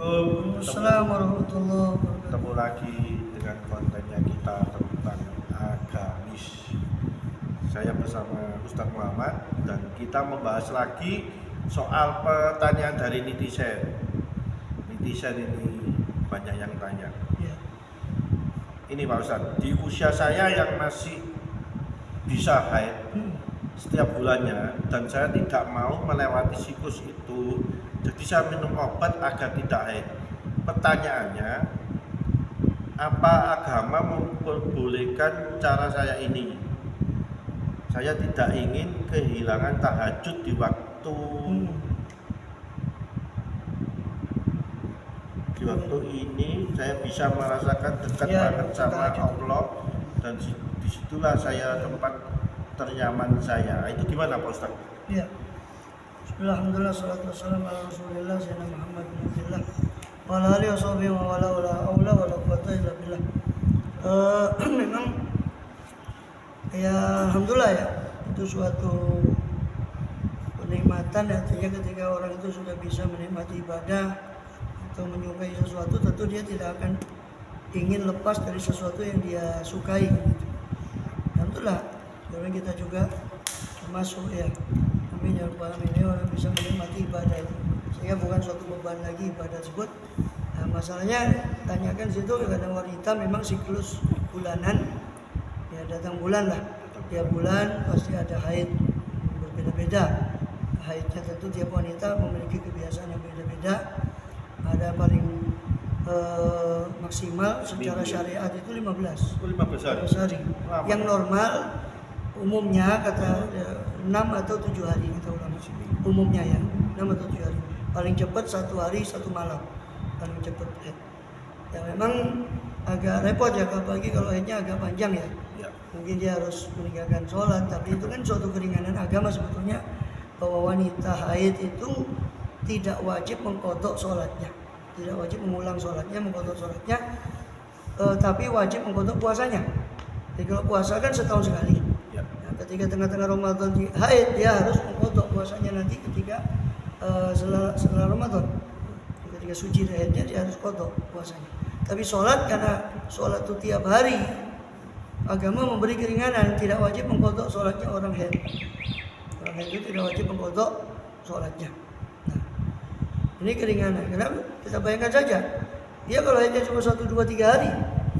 Assalamualaikum. Assalamualaikum warahmatullahi wabarakatuh. Ketemu lagi dengan kontennya kita tentang agamis. Saya bersama Ustadz Muhammad dan kita membahas lagi soal pertanyaan dari netizen. Netizen ini banyak yang tanya. Ya, Ini Pak Ustadz, di usia saya yang masih bisa haid setiap bulannya dan saya tidak mau melewati siklus itu, jadi saya minum obat agar tidak haid. Pertanyaannya, apa agama memperbolehkan cara saya ini? Saya tidak ingin kehilangan tahajud di waktu ini. Saya bisa merasakan dekat Ya, banget sama tahajud. Allah dan disitulah saya tempat ternyaman saya. Itu gimana Pak Ustadz? ya. Bismillahirrahmanirrahim. Salatu wassalamu ala Rasulillah sayyidina Muhammad bin Abdullah wa ala alihi washabihi wa wala wala haula wala quwwata illa billah. Memang ya alhamdulillah ya, itu suatu kenikmatan artinya ketika orang itu sudah bisa menikmati ibadah atau menyukai sesuatu, tentu dia tidak akan ingin lepas dari sesuatu yang dia sukai gitu. Alhamdulillah, karena kita juga termasuk ya. Amin ya rabbal alamin, orang bisa menikmati ibadah itu. Sehingga bukan suatu beban lagi ibadah tersebut. Nah, masalahnya tanyakan situ, kadang wanita memang siklus bulanan, ya datang bulan lah. Tiap bulan pasti ada haid berbeda-beda. Haidnya tentu tiap wanita memiliki kebiasaan yang beda-beda. Ada paling maksimal secara syariat itu 15 hari. Yang normal umumnya kata 6 atau 7 hari kata ulama. Umumnya ya 6 atau 7 hari. Paling cepat 1 hari 1 malam. Paling cepat. Ya memang agak repot ya, apalagi kalau haidnya agak panjang ya. Mungkin dia harus meninggalkan sholat, tapi itu kan suatu keringanan agama sebetulnya, bahwa wanita haid itu tidak wajib mengkodok sholatnya, tidak wajib mengulang sholatnya, mengkodok sholatnya, tapi wajib mengkodok puasanya. Jadi kalau puasa kan setahun sekali. Nah, ketika tengah-tengah Ramadan haid, dia harus mengkodok puasanya nanti ketika setelah Ramadan. Ketika suci dari haidnya dia harus kodok puasanya. Tapi sholat, karena sholat itu tiap hari, agama memberi keringanan, tidak wajib mengkodok sholatnya orang haid. Orang haid itu tidak wajib mengkodok sholatnya. Nah, ini keringanan. Kenapa? Kita bayangkan saja, dia kalau haidnya cuma 1, 2, 3 hari,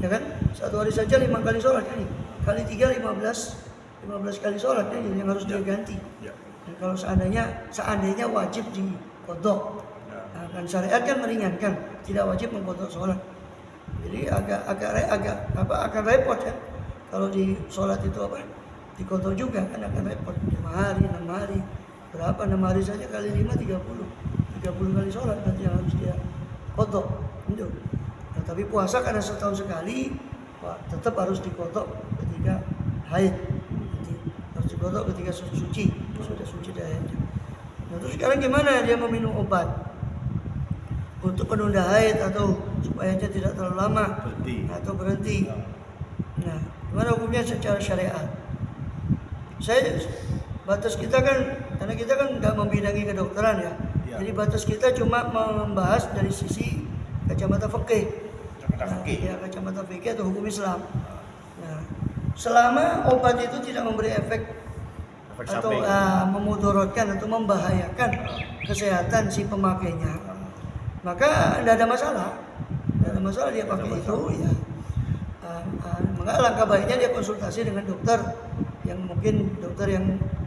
ya kan? 1 hari saja 5 kali sholat ini, kali 3 15 kali sholat ini yang harus dia ganti. Dan kalau seandainya wajib dikodok, nah, kan syariat kan meringankan, tidak wajib mengkodok sholat. Jadi akan repot ya. Kalau di sholat itu dikodok juga kan akan repot. 5 hari, 6 hari, berapa 6 hari saja kali 5 30 kali sholat nanti yang harus dia kodok gitu. Nah, tapi puasa karena setahun sekali, tetap harus dikodok ketika haid. Nanti harus dikodok ketika sudah suci dari haidnya. Nah, terus sekarang gimana dia meminum obat untuk penunda haid atau supaya dia tidak terlalu lama berhenti. Nah, gimana hukumnya secara syariat? Batas kita kan, karena kita kan nggak membidangi kedokteran ya. Jadi batas kita cuma membahas dari sisi kacamata fikih. Kacamata fikih atau hukum Islam. Nah, selama obat itu tidak memberi efek atau memudaratkan atau membahayakan kesehatan si pemakainya, maka tidak ada masalah. Tidak ada masalah dia pakai itu ya. Maka langkah baiknya dia konsultasi dengan dokter yang mungkin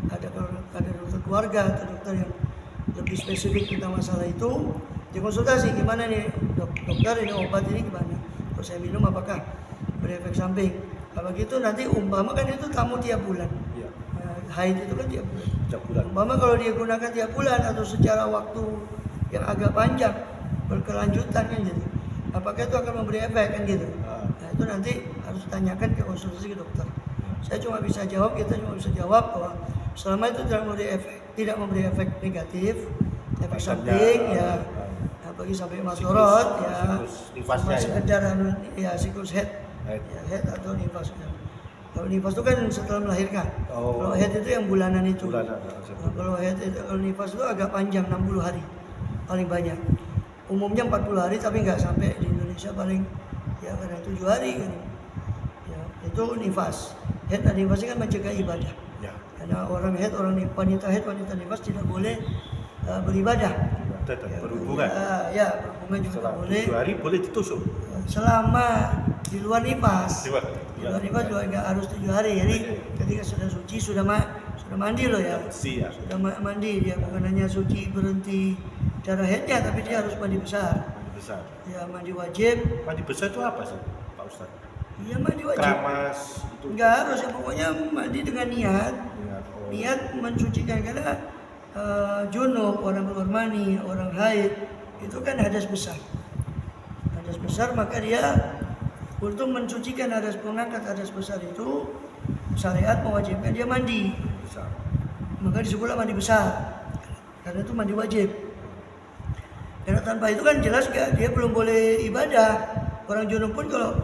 ada dokter keluarga atau dokter yang lebih spesifik tentang masalah itu. Dia konsultasi, gimana nih dokter, ini obat ini gimana? Kalau saya minum apakah berefek samping? Kalau gitu nanti umpama kan itu tamu tiap bulan. Haid itu kan tiap bulan. Umpama kalau dia gunakan tiap bulan atau secara waktu yang agak panjang berkelanjutan kan gitu, apakah itu akan memberi efek kan gitu. Nah, itu nanti harus tanyakan ke konsultasi ke dokter. Kita cuma bisa jawab bahwa selama itu tidak memberi efek negatif, efek samping ya, bagi sampai madorot ya, cuma sekedar siklus haid atau nifas. Kalau nifas itu kan setelah melahirkan. Kalau haid itu yang bulanan itu. Kalau haid itu, kalau nifas itu agak panjang, 60 hari paling banyak. umumnya 40 hari tapi nggak sampai di Indonesia paling ya kadang 7 hari kan. Ya, itu nifas. Haid dan nifas ini kan mencegah ibadah. Ya. Karena orang haid, wanita haid, wanita nifas tidak boleh beribadah. Ibadah dan berhubungan. Ya, berhubungan juga Setelah tidak boleh. 7 hari boleh ditusuk. Selama di luar nifas. Di luar. Di luar nifas juga nggak harus 7 hari. Jadi ketika sudah suci sudah mandi loh ya. Bersih ya. Sudah mandi dia bukan hanya suci berhenti darah haidnya tapi dia harus mandi besar. Mandi besar. Ya mandi wajib. Mandi besar itu apa sih, Pak Ustadz? Iya mandi wajib. Keramas itu. Enggak harus ya pokoknya mandi dengan niat. Niat mensucikan karena junub, orang keluar mani, orang haid itu kan hadas besar. Hadas besar maka dia untuk mensucikan hadas, mengangkat hadas besar itu syariat mewajibkan dia mandi. Besar. Maka disebutlah mandi besar. Karena itu mandi wajib. Karena tanpa itu kan jelas gak dia belum boleh ibadah. Orang junub pun kalau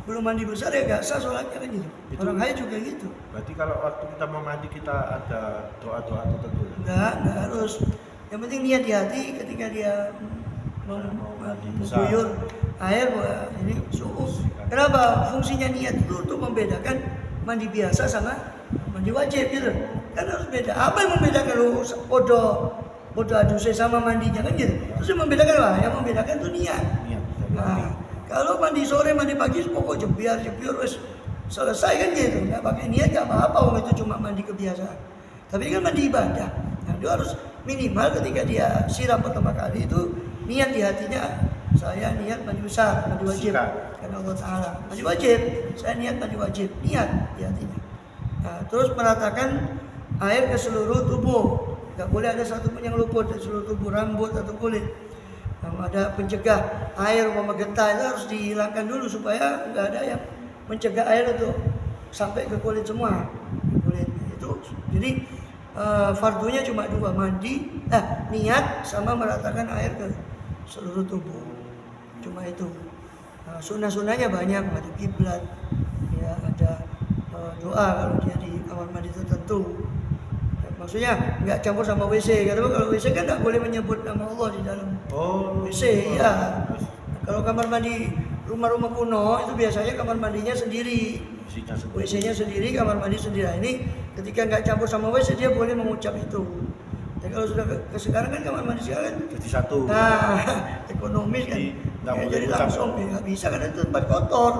belum mandi besar ya gak sah sholatnya kan gitu. Orang haid juga gitu. Berarti kalau waktu kita mau mandi kita ada doa-doa tertentu? Enggak harus. Yang penting niat di hati ketika dia mengguyur air wah, ini suhu. Kenapa? Fungsinya niat itu untuk membedakan mandi biasa sama mandi wajib gitu. Kan harus beda. Apa yang membedakan lu bodoh adusnya sama mandinya kan gitu. Terus yang membedakan apa? Yang membedakan itu niat. Niat dari hati. Nah, kalau mandi sore mandi pagi pokok jebiar wes selesai kan gitu. Nggak pakai niat nggak apa-apa, wong itu cuma mandi kebiasaan. Tapi kan mandi ibadah. Nah, dia harus minimal ketika dia siram pertama kali itu niat di hatinya saya niat mandi besar, mandi wajib. Karena Allah Ta'ala mandi wajib, saya niat mandi wajib, niat di hatinya. Nah, terus meratakan air ke seluruh tubuh. Nggak boleh ada satu pun yang luput dari seluruh tubuh, rambut atau kulit. Nah, ada pencegah air getah itu harus dihilangkan dulu supaya nggak ada yang mencegah air itu sampai ke kulit semua. Kulit itu. Jadi fardunya cuma 2, niat sama meratakan air ke seluruh tubuh. Cuma itu. Nah, sunnah-sunnahnya banyak, ada kiblat, ya ada doa kalau dia di kamar mandi tertentu. Maksudnya nggak campur sama WC. Karena kalau WC kan nggak boleh menyebut nama Allah di dalam WC. Ya. Kalau kamar mandi rumah-rumah kuno itu biasanya kamar mandinya sendiri, WC-nya sendiri, kamar mandi sendiri. Nah, ini ketika nggak campur sama WC dia boleh mengucap itu. Dan kalau sudah ke sekarang kan kamar mandi sekarang Jadi satu. nah ekonomis kan. Jadi langsung nggak bisa karena itu tempat kotor.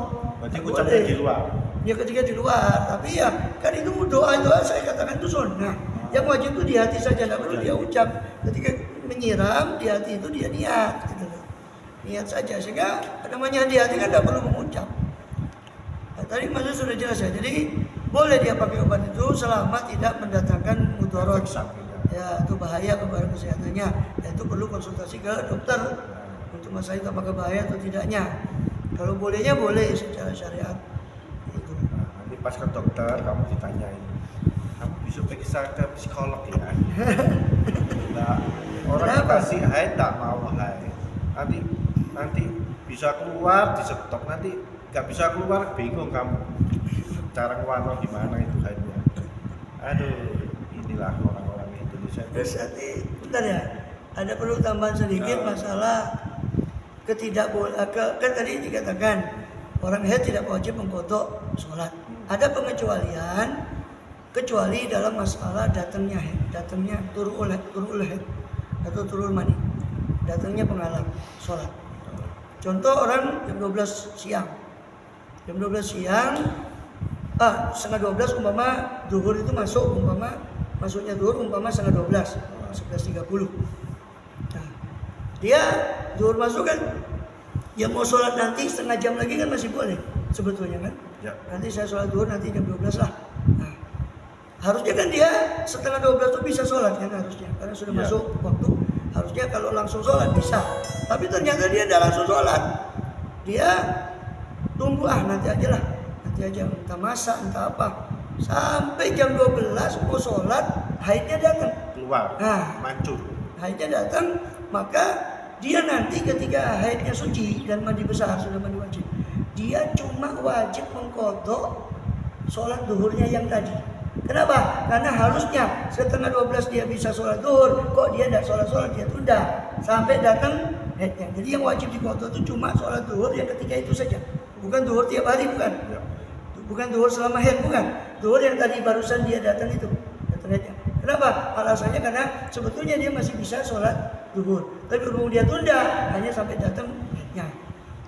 Berarti ucapnya di luar. Ya ketika di luar, tapi ya kan itu doa saya katakan itu sunnah. Yang wajib itu di hati saja, tidak perlu dia ucap. Ketika menyiram di hati itu dia niat, gitu loh. Niat saja sehingga namanya di hati kan tidak perlu mengucap. Nah, tadi maksud sudah jelas ya. Jadi boleh dia pakai obat itu selama tidak mendatangkan mudarat. Ya itu bahaya kepada kesehatannya. Dan itu perlu konsultasi ke dokter untuk masalah itu apakah bahaya atau tidaknya. Kalau bolehnya boleh secara syariat. Itu. Nah, nanti pas ke dokter kamu ditanyain, kamu bisa periksa ke psikolog ya? Nah, orang kasih haid tak mau haid. Nanti bisa keluar di stop, nanti nggak bisa keluar bingung kamu cara ngeluar gimana itu haidnya. Aduh, inilah orang-orang Indonesia. Terus bentar ya, ada perlu tambahan sedikit masalah kan tadi dikatakan orang haid tidak wajib mengkodok sholat. Ada pengecualian kecuali dalam masalah datangnya turul haid atau turul mani, datangnya penghalang sholat. Contoh orang jam 12 siang, setengah 12 umpama zuhur itu masuknya zuhur umpama setengah 12, 11.30. Nah, dia zuhur masuk kan, dia mau sholat nanti setengah jam lagi kan masih boleh sebetulnya kan. Ya. Nanti saya sholat zuhur nanti jam 12 lah. Nah, harusnya kan dia setengah 12 itu bisa sholat kan harusnya, karena sudah masuk waktu. Harusnya kalau langsung sholat bisa, tapi ternyata dia tidak langsung sholat. Dia tunggu nanti aja, entah masak entah apa, sampai jam 12 mau sholat haidnya datang Keluar, mancur. Haidnya datang, maka dia nanti ketika haidnya suci dan mandi besar sudah mandi wajib, dia cuma wajib mengkodok sholat duhurnya yang tadi. Kenapa? Karena harusnya setengah 12 dia bisa sholat duhur, kok dia tidak sholat dia tunda sampai datang headnya. Jadi yang wajib diqadha itu cuma sholat duhur yang ketika itu saja. Bukan duhur tiap hari, bukan. Ya. Bukan duhur selama haid, bukan. Duhur yang tadi barusan dia datang itu, datang haidnya. Kenapa? Alasannya karena sebetulnya dia masih bisa sholat duhur. Tapi berhubung dia tunda, hanya sampai datang haidnya.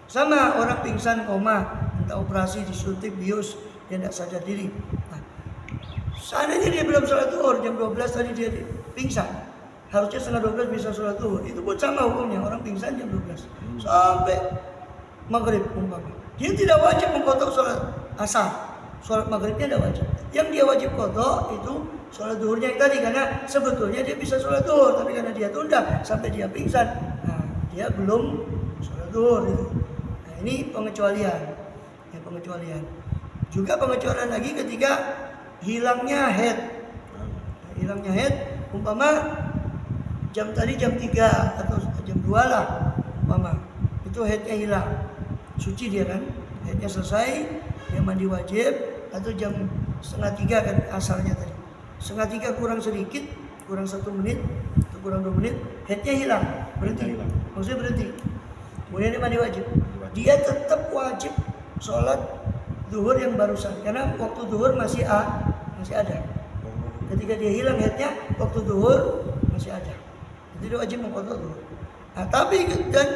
Sama orang pingsan koma, entah operasi disuntik bius, dia tidak sadar diri. Nah, seandainya dia belum sholat duhur, jam 12 tadi dia pingsan. Harusnya setengah 12 bisa sholat duhur. Itu pun sama hukumnya, orang pingsan jam 12 sampai maghrib umpama. Dia tidak wajib mengqadha sholat asar. Sholat maghribnya tidak wajib. Yang dia wajib qadha itu sholat duhurnya yang tadi, karena sebetulnya dia bisa sholat duhur, tapi karena dia tunda sampai dia pingsan, nah dia belum sholat duhur itu. Nah ini pengecualian, ya pengecualian. Juga pengecualian lagi ketika hilangnya haid. Nah, hilangnya haid, umpama jam tadi jam 3 atau jam 2 lah, umpama itu haidnya hilang, suci dia kan, haidnya selesai, dia mandi wajib, atau jam 2:30 kan asalnya tadi, 2:30 kurang sedikit, kurang 1 menit atau kurang 2 menit, haidnya hilang, berhenti, maksudnya berhenti, kemudian dia mandi wajib, dia tetap wajib sholat duhur yang barusan, karena waktu duhur masih ada. Ketika dia hilang haidnya, waktu duhur masih ada, jadi dia wajib mengqadha duhur. Nah tapi dan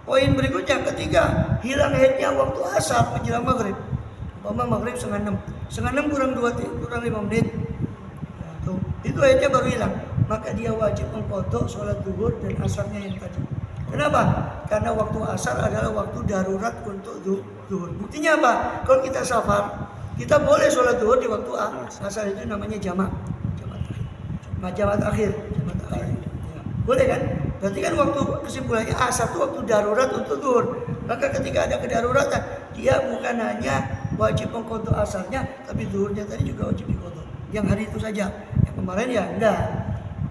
poin berikutnya, ketika hilang haidnya waktu asar menjelang maghrib, umpama maghrib 5:30 kurang 5 menit, nah, tuh, itu haidnya baru hilang, maka dia wajib mengqadha sholat duhur dan asarnya yang tadi. Kenapa? Karena waktu asar adalah waktu darurat untuk duhur. Buktinya apa? Kalau kita safar, kita boleh sholat duhur di waktu asar, itu namanya jamak akhir. Ya, boleh kan? Berarti kan waktu kesimpulannya asar itu waktu darurat untuk duhur. Maka ketika ada kedaruratan, dia bukan hanya wajib mengqadha asarnya, tapi duhurnya tadi juga wajib diqadha. Yang hari itu saja. Yang kemarin ya enggak.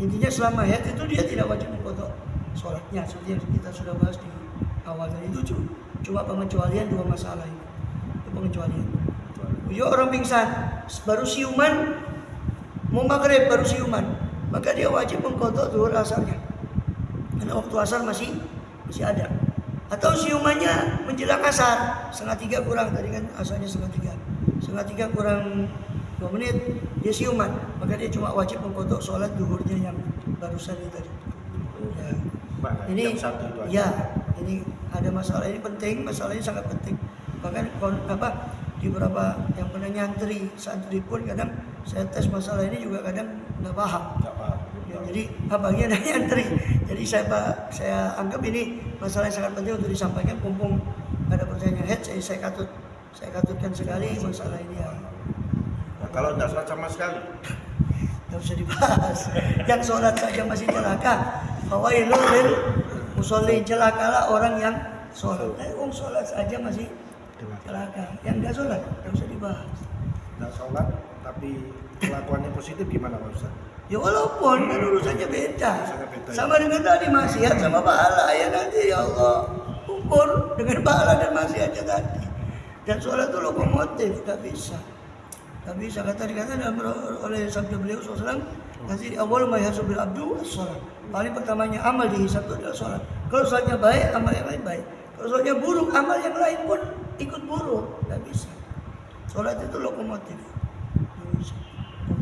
Intinya selama haid itu dia tidak wajib mengqadha sholatnya, seperti yang kita sudah bahas di awal tadi. Itu cuma pengecualian 2 masalah ini. Itu pengecualian. Ya orang pingsan baru siuman, mau maghrib baru siuman, maka dia wajib mengqadha duhur asarnya. Karena waktu asar masih ada. Atau siumannya menjelang asar, 2:30 kurang, tadi kan asarnya 2:30. 2:30 kurang 2 menit dia siuman, maka dia cuma wajib mengqadha sholat duhurnya yang barusan itu tadi. Ya. Ini ya, ini ada masalah ini penting, masalah ini sangat penting. Bahkan di beberapa yang pernah santri pun kadang saya tes masalah ini juga kadang nggak paham. Ya, jadi bagian dari nyantri. Jadi saya anggap ini masalah yang sangat penting untuk disampaikan. Mumpung ada pertanyaan head, saya katutkan sekali masalah ini ya. Nah, kalau tidak sholat sama sekali, tidak usah dibahas. Yang sholat saja masih celaka. Fawailul lil musholin, celakalah orang yang sholat. Orang sholat saja masih celaka. Yang tidak sholat tidak usah dibahas. Tidak sholat tapi kelakuannya positif gimana Pak Ustaz? Ya walaupun kan urusannya beda. Sama dengan tadi maksiat sama pahala, ya nanti ya Allah ukur dengan pahala dan maksiatnya tadi. Dan sholat itu lokomotif, tidak bisa. Tidak bisa, dikatakan oleh sabda beliau SAW, nanti awal mayhasabil abdu sholat. Paling pertamanya amal dihisab itu adalah sholat. Kalau sholatnya baik, amal yang lain baik. Kalau sholatnya buruk, amal yang lain pun ikut buruk. Tidak bisa. Sholat itu lokomotif.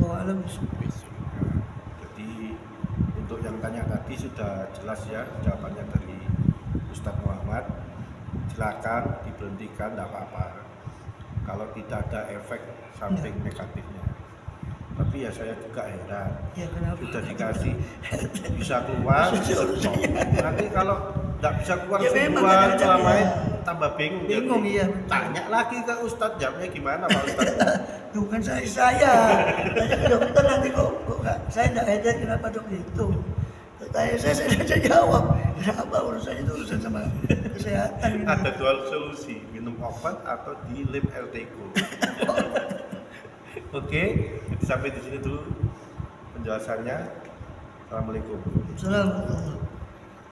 Allah alam. Jadi untuk yang tanya tadi sudah jelas ya jawabannya dari Ustadz Muhammad. Silakan diberhentikan, tidak apa-apa. Kalau tidak ada efek samping negatifnya. Tapi ya saya juga heran. Ya, kenapa? Sudah dikasih bisa keluar. Nanti kalau tidak bisa keluar ya, semua selama ya. Tambah bingung. Bingung iya. Tanya lagi ke Ustadz, jawabnya gimana Pak Ustadz? Bukan saya. Tanya ke dokter nanti kok saya tidak hebat, kenapa dok itu? Tanya saya tidak jawab. Kenapa urusan itu urusan sama kesehatan? Ada 2 solusi, minum obat atau di lab LTQ. Oke, sampai di sini dulu penjelasannya. Assalamualaikum. Assalamualaikum.